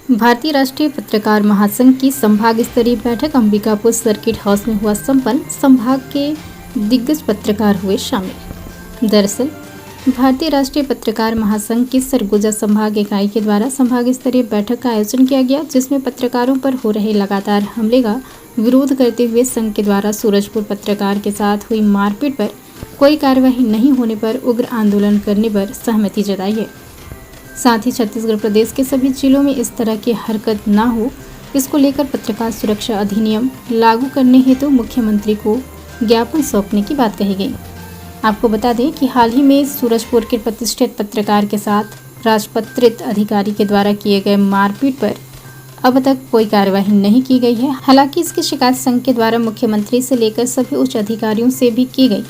भारतीय राष्ट्रीय पत्रकार महासंघ की संभाग स्तरीय बैठक अंबिकापुर सर्किट हाउस में हुआ संपन्न। संभाग के दिग्गज पत्रकार हुए शामिल। दरअसल भारतीय राष्ट्रीय पत्रकार महासंघ की सरगुजा संभाग इकाई के द्वारा संभाग स्तरीय बैठक का आयोजन किया गया, जिसमें पत्रकारों पर हो रहे लगातार हमले का विरोध करते हुए संघ के द्वारा सूरजपुर पत्रकार के साथ हुई मारपीट पर कोई कार्यवाही नहीं होने पर उग्र आंदोलन करने पर सहमति जताई है। साथ ही छत्तीसगढ़ प्रदेश के सभी जिलों में इस तरह की हरकत न हो, इसको लेकर पत्रकार सुरक्षा अधिनियम लागू करने हेतु मुख्यमंत्री को ज्ञापन सौंपने की बात कही गई। आपको बता दें कि हाल ही में सूरजपुर के प्रतिष्ठित पत्रकार के साथ राजपत्रित अधिकारी के द्वारा किए गए मारपीट पर अब तक कोई कार्यवाही नहीं की गई है। हालांकि इसकी शिकायत संघ के द्वारा मुख्यमंत्री से लेकर सभी उच्च अधिकारियों से भी की गई,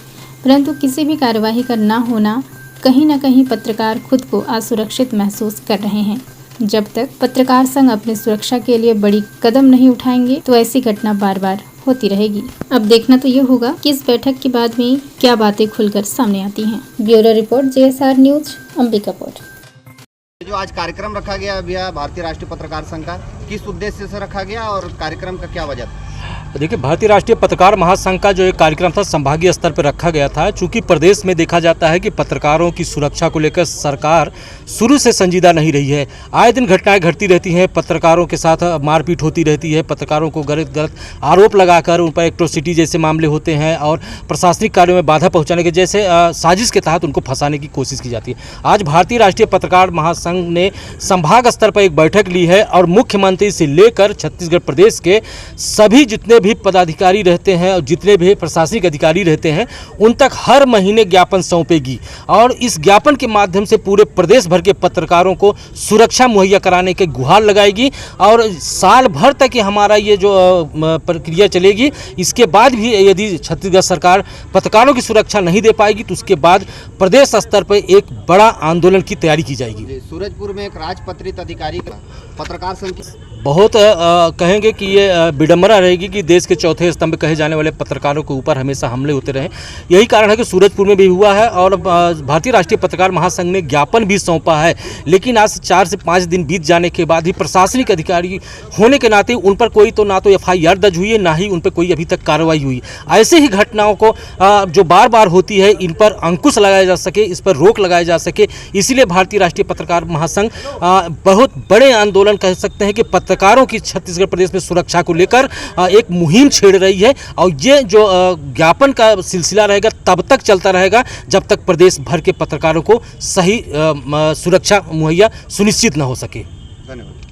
परंतु किसी भी कार्यवाही का न होना कहीं न कहीं पत्रकार खुद को असुरक्षित महसूस कर रहे हैं। जब तक पत्रकार संघ अपनी सुरक्षा के लिए बड़ी कदम नहीं उठाएंगे तो ऐसी घटना बार बार होती रहेगी। अब देखना तो ये होगा कि इस बैठक के बाद में क्या बातें खुलकर सामने आती हैं। Bureau report, JSR news, Ambikapur. जो आज कार्यक्रम रखा गया भैया भारतीय राष्ट्रीय पत्रकार संघ का, किस उद्देश्य से रखा गया और कार्यक्रम का क्या वजह था? देखिए, भारतीय राष्ट्रीय पत्रकार महासंघ का जो एक कार्यक्रम था संभागीय स्तर पर रखा गया था। चूंकि प्रदेश में देखा जाता है कि पत्रकारों की सुरक्षा को लेकर सरकार शुरू से संजीदा नहीं रही है। आए दिन घटनाएं घटती रहती हैं, पत्रकारों के साथ मारपीट होती रहती है, पत्रकारों को गलत आरोप लगाकर उन पर एट्रोसिटी जैसे मामले होते हैं और प्रशासनिक कार्यों में बाधा पहुँचाने के जैसे साजिश के तहत उनको फंसाने की कोशिश की जाती है। आज भारतीय राष्ट्रीय पत्रकार महासंघ ने संभाग स्तर पर एक बैठक ली है और मुख्यमंत्री से लेकर छत्तीसगढ़ प्रदेश के सभी जितने भी पदाधिकारी रहते हैं और जितने भी प्रशासनिक अधिकारी रहते हैं उन तक हर महीने ज्ञापन सौंपेगी और इस ज्ञापन के माध्यम से पूरे प्रदेश भर के पत्रकारों को सुरक्षा मुहैया कराने के गुहार लगाएगी और साल भर तक ये हमारा ये जो प्रक्रिया चलेगी। इसके बाद भी यदि छत्तीसगढ़ सरकार पत्रकारों की सुरक्षा नहीं दे पाएगी तो उसके बाद प्रदेश स्तर पर एक बड़ा आंदोलन की तैयारी की जाएगी। सूरजपुर में एक राजपत्रित अधिकारी का पत्रकार संघ बहुत कहेंगे कि ये विडंबना रहेगी कि देश के चौथे स्तंभ कहे जाने वाले पत्रकारों के ऊपर हमेशा हमले होते रहे। यही कारण है कि सूरजपुर में भी हुआ है और भारतीय राष्ट्रीय पत्रकार महासंघ ने ज्ञापन भी सौंपा है। लेकिन आज 4 से 5 दिन बीत जाने के बाद ही प्रशासनिक अधिकारी होने के नाते उन पर कोई तो ना तो FIR दर्ज हुई है, ना ही उन पर कोई अभी तक कार्रवाई हुई। ऐसे ही घटनाओं को जो बार बार होती है इन पर अंकुश लगाया जा सके, इस पर रोक लगाया जा सके, इसीलिए भारतीय राष्ट्रीय पत्रकार महासंघ बहुत बड़े आंदोलन कह सकते हैं कि पत्रकारों की छत्तीसगढ़ प्रदेश में सुरक्षा को लेकर एक मुहिम छेड़ रही है और ये जो ज्ञापन का सिलसिला रहेगा तब तक चलता रहेगा जब तक प्रदेश भर के पत्रकारों को सही सुरक्षा मुहैया सुनिश्चित न हो सके। धन्यवाद।